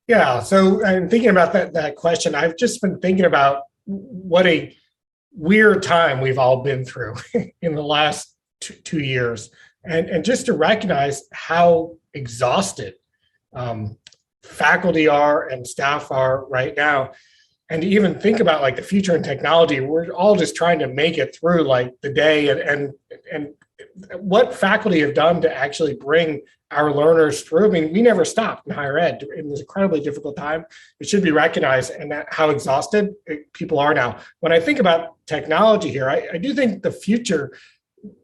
Yeah, so I'm thinking about that question. I've just been thinking about what a weird time we've all been through in the last 2 years, and just to recognize how exhausted um, faculty are and staff are right now, and to even think about like the future in technology. We're all just trying to make it through like the day, and what faculty have done to actually bring our learners through. I mean, we never stopped in higher ed in this incredibly difficult time. It should be recognized, and that how exhausted people are now. When I think about technology here, I do think the future,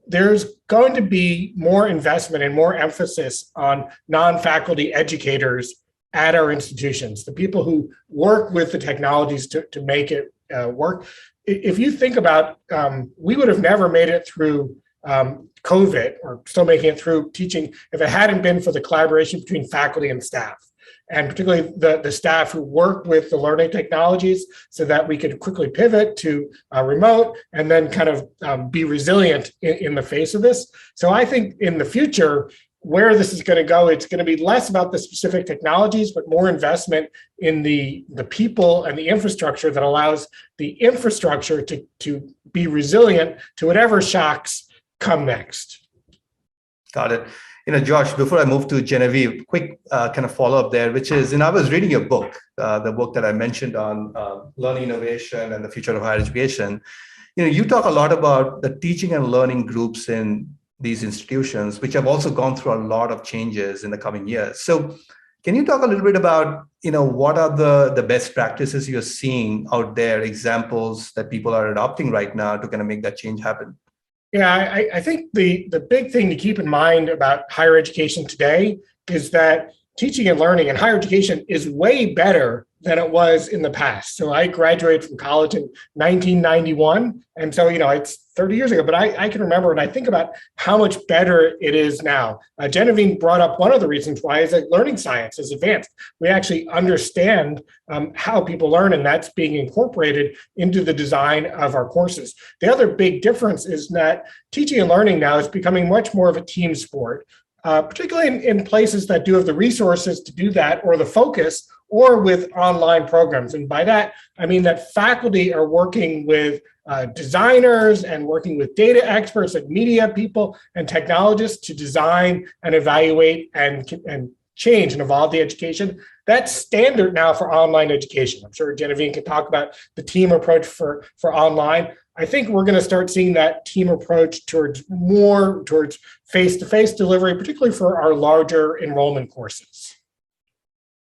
there's going to be more investment and more emphasis on non-faculty educators at our institutions, the people who work with the technologies to make it work. If you think about, we would have never made it through COVID, or still making it through teaching, if it hadn't been for the collaboration between faculty and staff, and particularly the staff who work with the learning technologies so that we could quickly pivot to remote and then kind of be resilient in the face of this. So I think in the future, where this is going to go, it's going to be less about the specific technologies, but more investment in the people and the infrastructure that allows the infrastructure to be resilient to whatever shocks come next. Got it. Josh, before I move to Genevieve, quick kind of follow-up there, which is, I was reading your book, the book that I mentioned on learning innovation and the future of higher education. You talk a lot about the teaching and learning groups in these institutions, which have also gone through a lot of changes in the coming years. So can you talk a little bit about, what are the best practices you're seeing out there, examples that people are adopting right now to kind of make that change happen? Yeah, I think the big thing to keep in mind about higher education today is that teaching and learning in higher education is way better than it was in the past. So I graduated from college in 1991. And so, it's 30 years ago, but I can remember, and I think about how much better it is now. Genevieve brought up one of the reasons why is that learning science is advanced. We actually understand how people learn, and that's being incorporated into the design of our courses. The other big difference is that teaching and learning now is becoming much more of a team sport. Particularly in places that do have the resources to do that, or the focus, or with online programs. And by that, I mean that faculty are working with designers and working with data experts and media people and technologists to design and evaluate and change and evolve the education. That's standard now for online education. I'm sure Genevieve can talk about the team approach for online. I think we're going to start seeing that team approach towards face-to-face delivery, particularly for our larger enrollment courses.